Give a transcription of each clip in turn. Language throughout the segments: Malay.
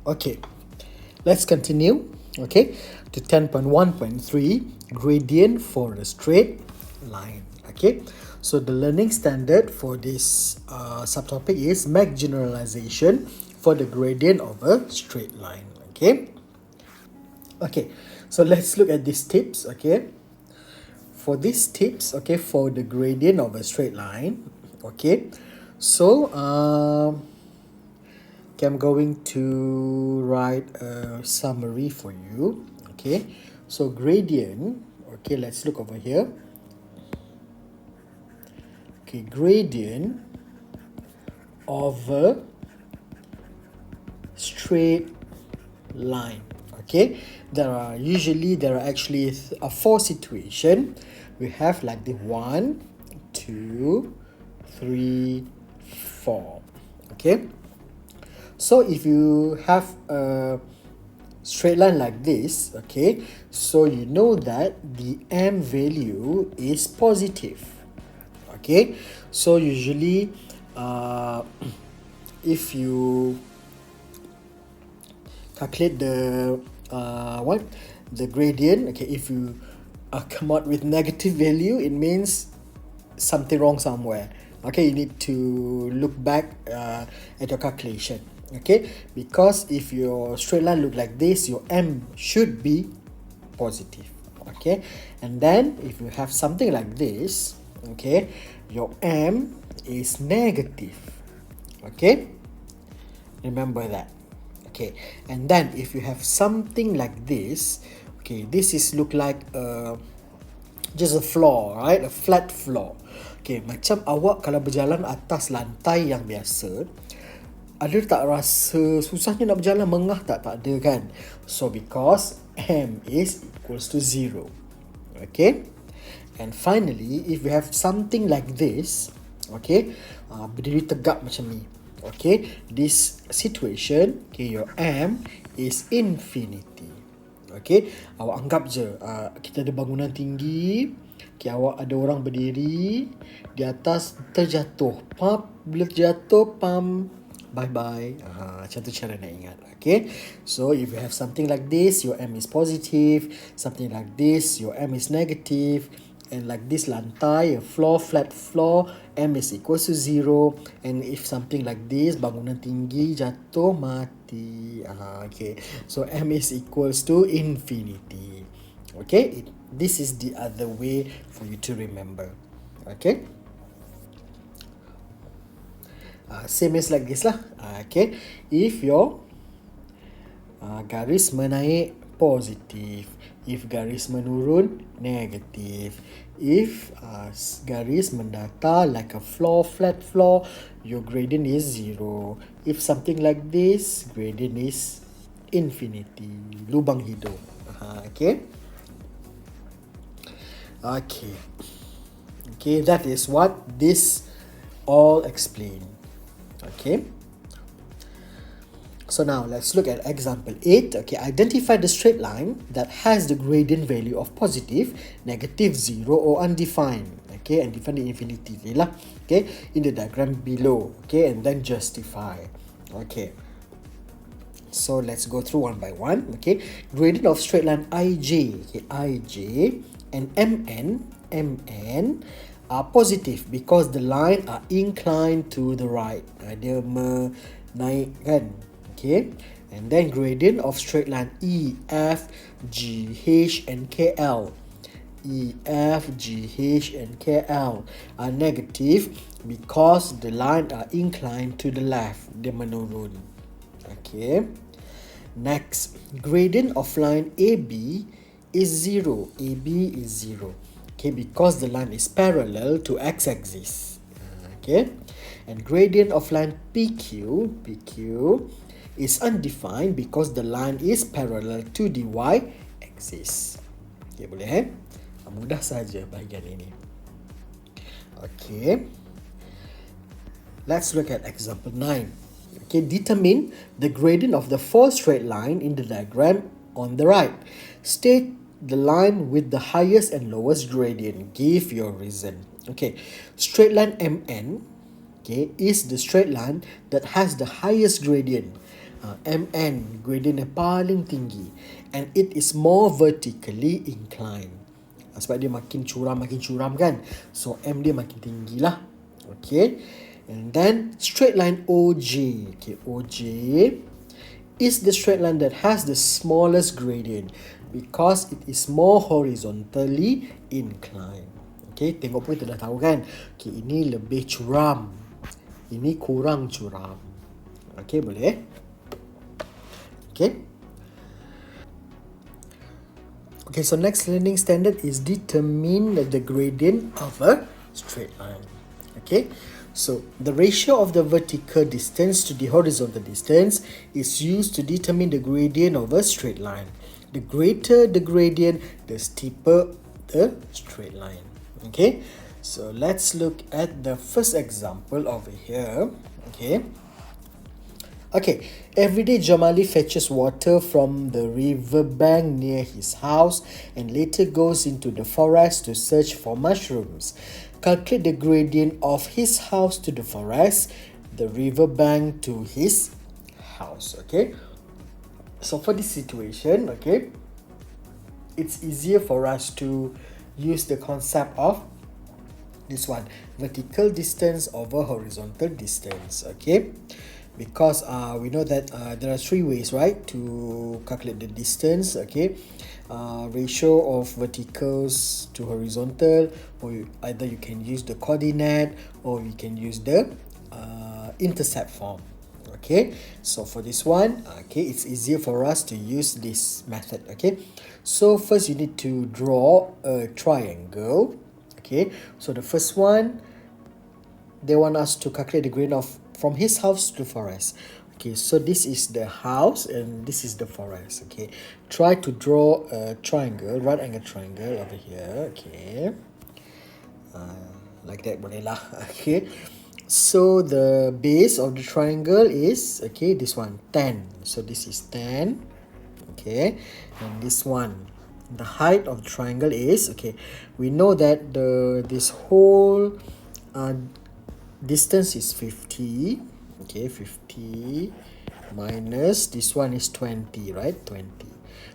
Okay, let's continue. Okay, to 10.1.3, gradient for a straight line. Okay, so the learning standard for this subtopic is make generalization for the gradient of a straight line. Okay, so let's look at these tips. Okay, for these tips, okay, for the gradient of a straight line. Okay, so okay, I'm going to write a summary for you. Okay, so gradient. Okay, let's look over here. Okay, gradient of a straight line. Okay, there are actually four situation. We have like the 1, 2, 3, 4. Okay, so if you have a straight line like this, okay, so you know that the m value is positive. Okay, so usually if you calculate what the gradient, okay, if you come out with negative value, it means something wrong somewhere. Okay, you need to look back at your calculation. Okay, because if your straight line look like this, your m should be positive. Okay, and then if you have something like this, okay, your m is negative. Okay, remember that. Okay, and then if you have something like this, okay, this is look like just a floor, right? A flat floor. Okay, macam awak kalau berjalan atas lantai yang biasa, ada tak rasa susahnya nak berjalan, mengah tak? Tak ada kan? So because m is equals to 0. Okay, and finally if you have something like this, okay, berdiri tegak macam ni. Okay, this situation, okay, your m is infinity. Okay, awak anggap je kita ada bangunan tinggi. Okay, awak ada orang berdiri di atas, terjatuh. Pap, bila terjatuh, pam, bye-bye. Macam tu cara nak ingat. Okay, so if you have something like this, your m is positive. Something like this, your m is negative. And like this lantai, a floor, flat floor, m is equals to 0. And if something like this, bangunan tinggi, jatuh, mati. Okay, so m is equals to infinity. Okay, this is the other way for you to remember. Okay, same as like this lah. Okay, if your garis menaik positif, if garis menurun negatif, if garis mendata like a floor, flat floor, your gradient is 0. If something like this, gradient is infinity, lubang hidung. Okay, okay, okay, that is what this all explain. Okay, so now let's look at example 8. Okay, identify the straight line that has the gradient value of positive, negative, 0 or undefined. Okay, and define the infinity lah. Okay, in the diagram below. Okay, and then justify. Okay, so let's go through one by one. Okay, gradient of straight line IJ. Okay, IJ and MN are positive because the line are inclined to the right. Dia menaik kan. Okay, and then gradient of straight line EF, GH and KL. EF, GH and KL are negative because the line are inclined to the left. Dia menurun. Okay, next, gradient of line AB is 0. AB is 0. Okay, because the line is parallel to x-axis. Okay, and gradient of line PQ is undefined because the line is parallel to the y-axis. Okay, boleh mudah saja bahagian ini. Okay, let's look at example 9. Okay, determine the gradient of the four straight line in the diagram on the right. State the line with the highest and lowest gradient. Give your reason. Okay, straight line MN, okay, is the straight line that has the highest gradient. MN gradient yang paling tinggi, and it is more vertically inclined. Sebab dia makin curam kan, so M dia makin tinggi lah. Okay, and then straight line OJ. Okay, OJ is the straight line that has the smallest gradient because it is more horizontally inclined. Okay, tengok pun kita dah tahu kan. Okay, ini lebih curam, ini kurang curam. Okay, boleh? Okay. Okay, so next learning standard is determine the gradient of a straight line. Okay, so the ratio of the vertical distance to the horizontal distance is used to determine the gradient of a straight line. The greater the gradient, the steeper the straight line. Okay, so let's look at the first example over here. Okay, every day Jamali fetches water from the river bank near his house and later goes into the forest to search for mushrooms. Calculate the gradient of his house to the forest, the river bank to his house. Okay, so for this situation, okay, it's easier for us to use the concept of this one, vertical distance over horizontal distance. Okay, because we know that there are three ways, right, to calculate the distance. Okay, ratio of verticals to horizontal, or either you can use the coordinate or you can use the intercept form. Okay, so for this one, okay, it's easier for us to use this method. Okay, so first you need to draw a triangle. Okay, so the first one, they want us to calculate the gradient of from his house to the forest. Okay, so this is the house and this is the forest. Okay, try to draw a triangle, right angle triangle over here. Okay, like that boleh lah. Okay, so the base of the triangle is, okay, this one 10, so this is 10. Okay, and this one, the height of the triangle is, okay, we know that this whole distance is 50. Okay, 50 minus this one is 20, right? 20.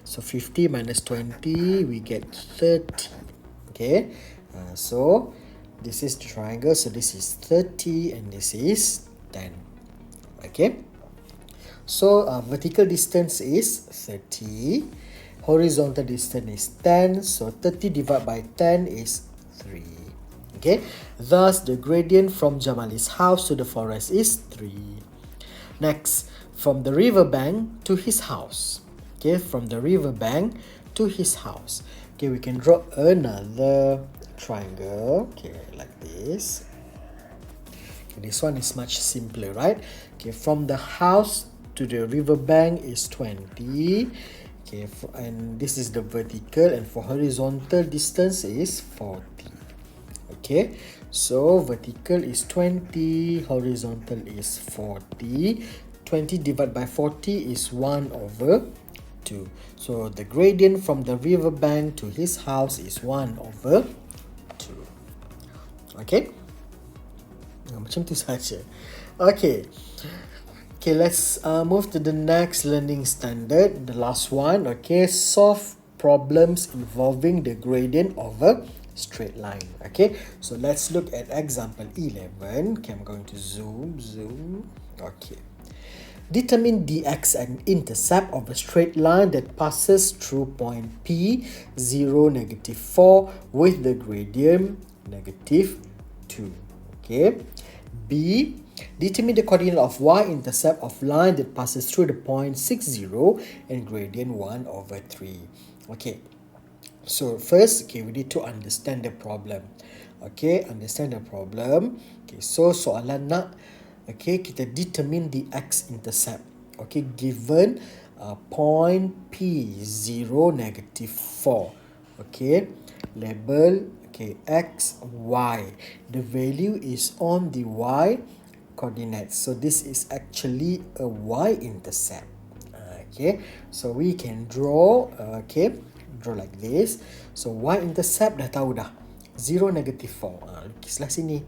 So 50 minus 20, we get 30. Okay, so this is the triangle, so this is 30 and this is 10. Okay, so vertical distance is 30, horizontal distance is 10, so 30 divided by 10 is 3. Okay, thus the gradient from Jamali's house to the forest is 3. Next, from the river bank to his house. Okay, from the river bank to his house. Okay, we can draw another triangle. Okay, like this. Okay, this one is much simpler, right? Okay, from the house to the river bank is 20. Okay, and this is the vertical, and for horizontal distance is 40. Okay, so vertical is 20, horizontal is 40. 20 divided by 40 is 1 over 2. So the gradient from the river bank to his house is 1 over 2. Okay, macam tu saja. Okay, let's move to the next learning standard, the last one. Okay, solve problems involving the gradient of a straight line. Okay, so let's look at example 11. Okay, I'm going to zoom. Okay, determine the X and intercept of a straight line that passes through point P 0, -4 with the gradient -2. Okay, B, determine the coordinate of y-intercept of line that passes through the point 60 and gradient 1 over 3. Okay, so first, okay, we need to understand the problem. Okay, understand the problem. Okay, so soalan nak, okay, kita determine the x-intercept. Okay, given point P0 -4. Okay, label, okay, x, y. The value is on the y coordinates. So this is actually a y-intercept. Okay, so we can draw, okay, draw like this. So y-intercept dah tahu dah, 0, -4. Lukislah sini.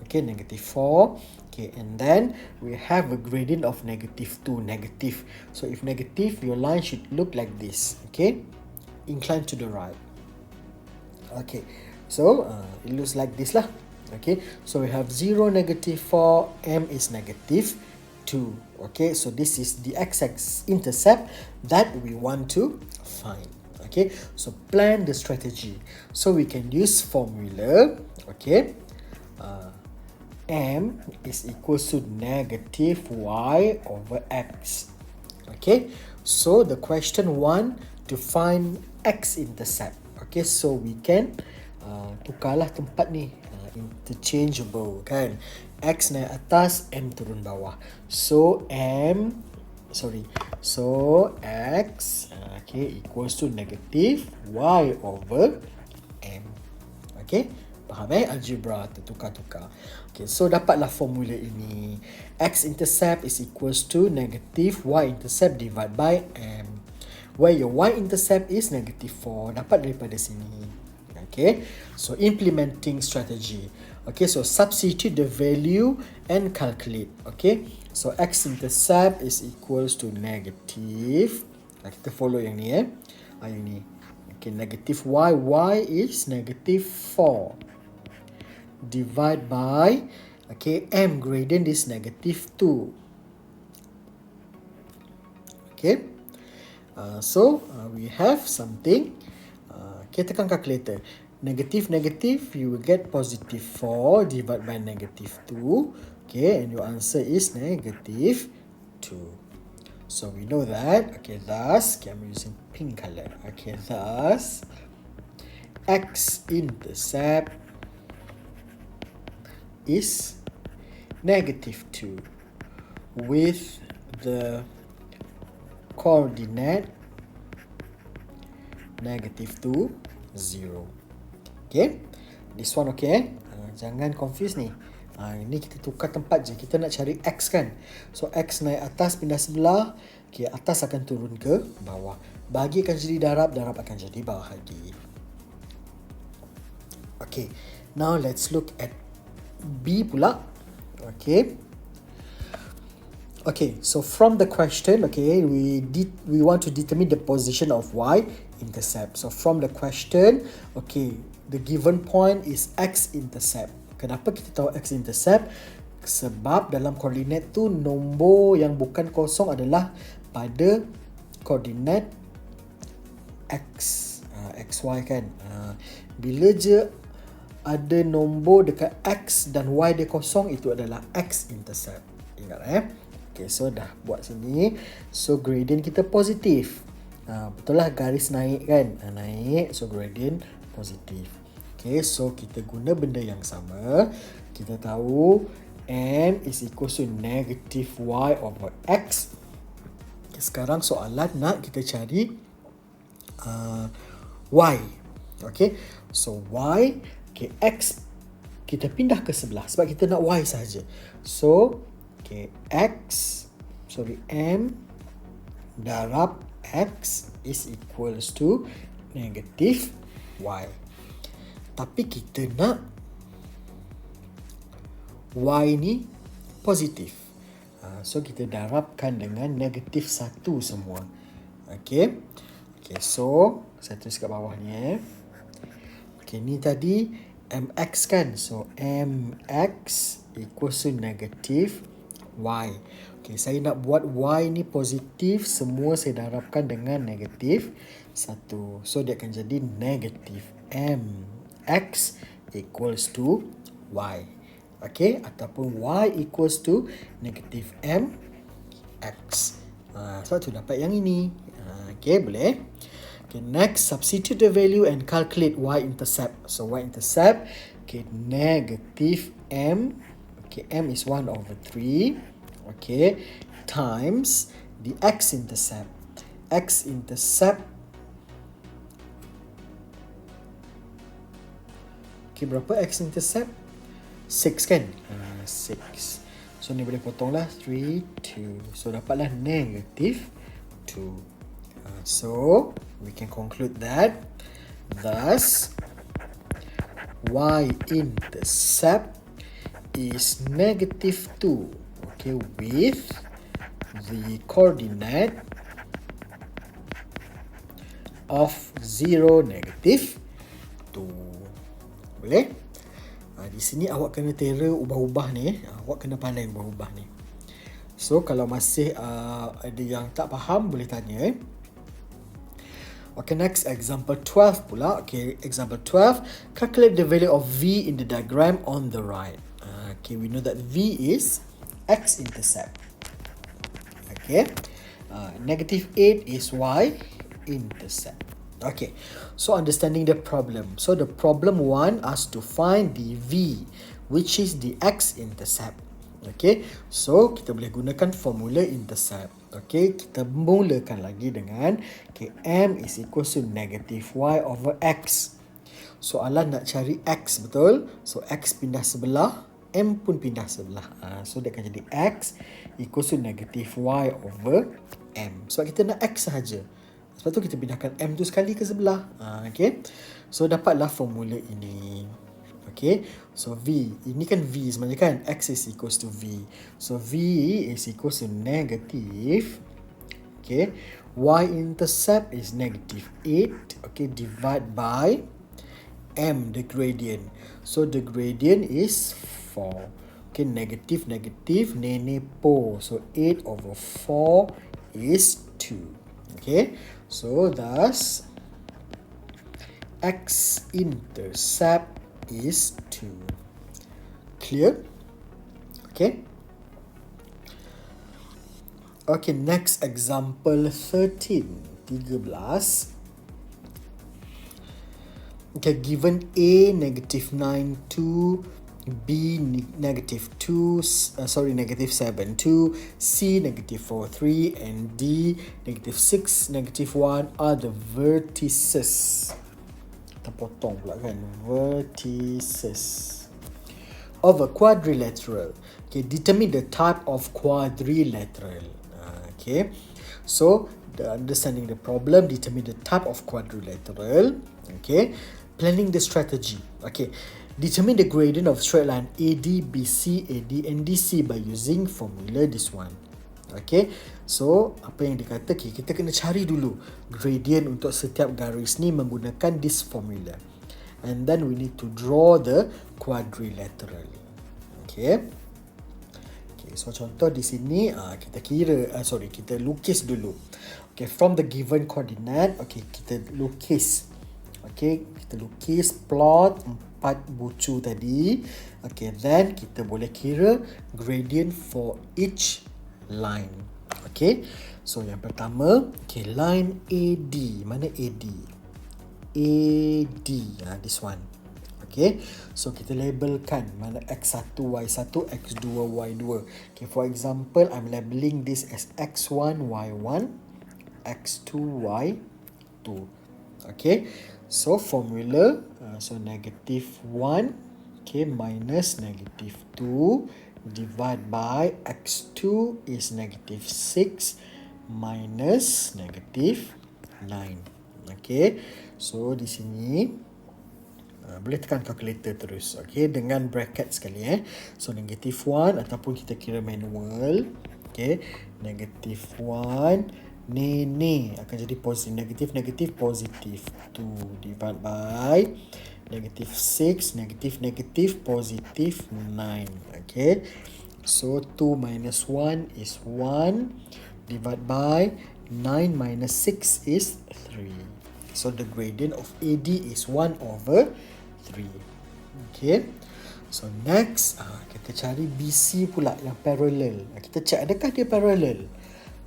Okay, -4. Okay, and then we have a gradient of -2, negative. So if negative, your line should look like this. Okay, incline to the right. Okay, so it looks like this lah. Okay, so we have 0, -4, m is -2. Okay, so this is the x intercept that we want to find. Okay, so plan the strategy. So we can use formula. Okay, m is equals to -y over x. Okay, so the question 1 to find x intercept. Okay, so we can tukarlah tempat ni, interchangeable kan. X naik atas, m turun bawah. So x okay equals to -y over m. Okay, faham algebra tertukar-tukar. Okay, so dapatlah formula ini. X intercept is equals to -y intercept divided by m, where your y intercept is -4. Dapat daripada sini. Okay, so implementing strategy. Okay, so substitute the value and calculate. Okay, so x intercept is equals to negative. Kita follow yang ni yang ni. Okay, y is -4 divide by, okay, m gradient is -2. Okay, so we have something. Okay, tekan calculator. Negative, you will get +4 divided by -2. Okay, and your answer is -2. So we know that. Okay, thus, okay, I'm using pink color. Okay, thus, x intercept is -2 with the coordinate -2, 0. Okay, this one okay. Jangan confuse ni. Ini kita tukar tempat je. Kita nak cari x kan. So x naik atas pindah sebelah. Okay, atas akan turun ke bawah. Bahagi akan jadi darab, darab akan jadi bahagi. Okay, now let's look at B pula. Okay. Okay, so from the question, okay, we want to determine the position of y intercept. So from the question, okay, the given point is x intercept. Kenapa kita tahu x intercept? Sebab dalam koordinat tu nombor yang bukan kosong adalah pada koordinat x, xy kan. Bila je ada nombor dekat x dan y dia kosong, itu adalah x intercept. Ingat Okay, so dah buat sini. So gradient kita positif. Betul lah, garis naik kan. Naik, so gradient positif. Okay, so kita guna benda yang sama. Kita tahu m is equal to -y over x. Okay, sekarang soalan nak kita cari y. Okay, so y, okay, x kita pindah ke sebelah sebab kita nak y saja. So okay, m darab x is equals to -y. Tapi kita nak y ni positif. So kita darabkan dengan -1 semua. Okay. Okay, so saya tulis kat bawah ni. Okay, ni tadi mx kan. So mx equals to -y. Okay, saya nak buat y ni positif, semua saya darabkan dengan -1. So dia akan jadi -mx equals to y. Okay, ataupun y equals to -mx. So tu dapat yang ini. Okay, boleh. Okay, next, substitute the value and calculate y intercept. So y intercept, okay, -m. Okay, m is 1/3. Okay, times the x intercept. X intercept, okay, berapa x intercept? 6 kan? 6. So ni boleh potong lah. 3, 2. So dapatlah -2. So we can conclude that thus y intercept is negative 2. Okay, with the coordinate of 0, negative 2. Boleh? Di sini awak kena tera ubah-ubah ni. Awak kena pandai ubah-ubah ni. So, kalau masih ada yang tak faham, boleh tanya. Okay, next, example 12 pula. Okay, example 12. Calculate the value of V in the diagram on the right. Okay, we know that V is X intercept. Okay. Negative 8 is Y intercept. Okay. So, understanding the problem. So, the problem want us to find the V, which is the X intercept. Okay. So, kita boleh gunakan formula intercept. Okay. Kita mulakan lagi dengan okay, M is equal to negative Y over X. Soalan nak cari X, betul? So, X pindah sebelah, M pun pindah sebelah. So, dia akan jadi X equal to negative Y over M. Sebab kita nak X sahaja. Sebab tu kita pindahkan M tu sekali ke sebelah. Okay. So, dapatlah formula ini. Okay. So, V. Ini kan V sebenarnya kan. X is equals to V. So, V is equals to negative. Okay. Y-intercept is negative 8. Okay. Divide by M, the gradient. So, the gradient is 4. Okay. Negative, negative. Nenek po. So, 8 over 4 is 2. Okay. So, thus, X-intercept is 2. Clear? Okay. Okay, next example 13. Okay, given A negative 9, 2, B negative 2, negative 7, 2, C negative 4, 3, and D negative 6, negative 1 are the vertices. Terpotong pula kan. Vertices of a quadrilateral. Okay, determine the type of quadrilateral. Okay, so the understanding the problem, determine the type of quadrilateral. Okay, planning the strategy. Okay, determine the gradient of straight line AD, BC, AD, and DC by using formula this one. Okay, so apa yang dikata, okay, kita kena cari dulu gradient untuk setiap garis ni menggunakan this formula. And then we need to draw the quadrilateral. Okay. Okay, so contoh di sini kita kita lukis dulu. Okay, from the given coordinate, okay, kita lukis. Okay, kita lukis plot 4 bucu tadi. Okay, then kita boleh kira gradient for each line. Okay, so yang pertama, okay, line AD. Mana AD? AD, this one. Okay, so kita labelkan mana X1, Y1, X2, Y2. Okay, for example, I'm labeling this as X1, Y1, X2, Y2. Okay, so formula, so negative 1, okay, minus negative 2, divide by X2 is negative 6, minus negative 9. Okay, so di sini boleh tekan calculator terus. Okay, dengan bracket sekali So negative 1 ataupun kita kira manual. Okay, negative 1 ni akan jadi positif. Negatif positif 2 divide by negative 6 negatif positif 9. Okay, so 2 minus 1 is 1 divide by 9 minus 6 is 3. So the gradient of AD is 1 over 3. Okay, so next kita cari BC pula yang parallel. Kita check adakah dia parallel.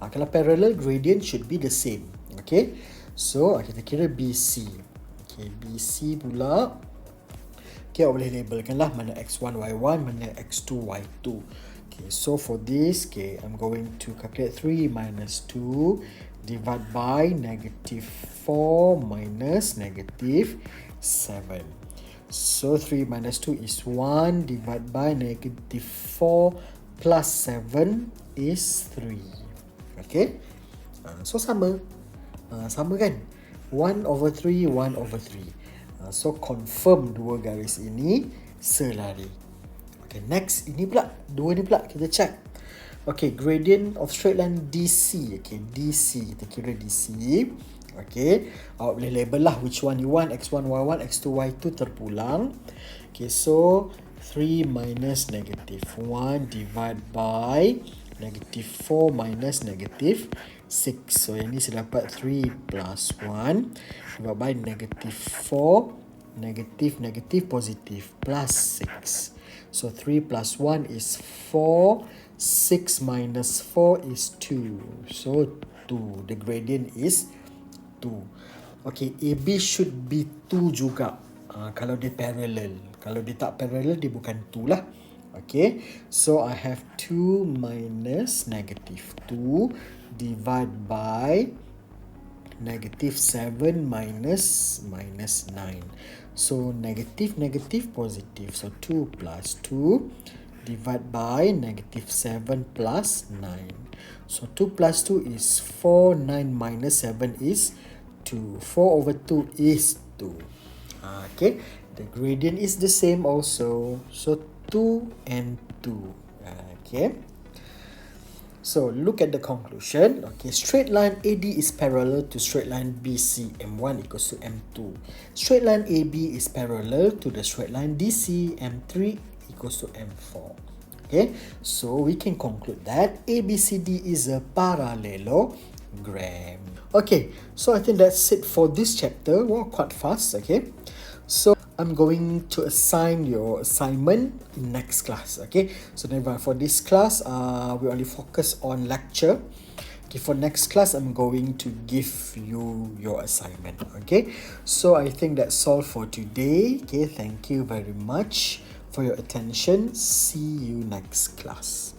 Kalau parallel, gradient should be the same. Okay, so kita kira BC. Okay, BC pula, okay, boleh labelkan lah mana X1, Y1, mana X2, Y2. Okay, so for this, okay, I'm going to calculate 3 minus 2 divide by negative 4 minus negative 7. So 3 minus 2 is 1 divide by negative 4 plus 7 is 3. Okay, so sama kan, 1 over 3, 1 over 3. So confirm dua garis ini selari. Okay, next, ini pula, dua ni pula, kita check. Okay, gradient of straight line DC. Okay, DC, kita kira DC. Okay, awak boleh label lah which one you want, x1, y1, x2, y2 terpulang. Okay, so 3 minus negative 1 divided by negative 4 minus negative 6. So yang ni saya dapat 3 plus 1 divided by negative 4 negative positive plus 6. So 3 plus 1 is 4. 6 minus 4 is 2. So 2. The gradient is 2. Okay, AB should be 2 juga. Kalau dia parallel. Kalau dia tak parallel, dia bukan 2 lah. Okay, so I have 2 minus negative 2 divided by negative 7 minus 9. So negative positive. So 2 plus 2 divided by negative 7 plus 9. So 2 plus 2 is 4. 9 minus 7 is 2. 4 over 2 is 2. Okay, the gradient is the same also. So 2 and 2. Okay. So look at the conclusion. Okay, straight line AD is parallel to straight line BC. M1 equals to M2. Straight line AB is parallel to the straight line DC. M3 equals to M4. Okay, so we can conclude that ABCD is a parallelogram. Okay, so I think that's it for this chapter. Well, quite fast. Okay, so I'm going to assign your assignment in next class. Okay, so never for this class, we only focus on lecture. Okay, for next class, I'm going to give you your assignment. Okay, so I think that's all for today. Okay, thank you very much for your attention. See you next class.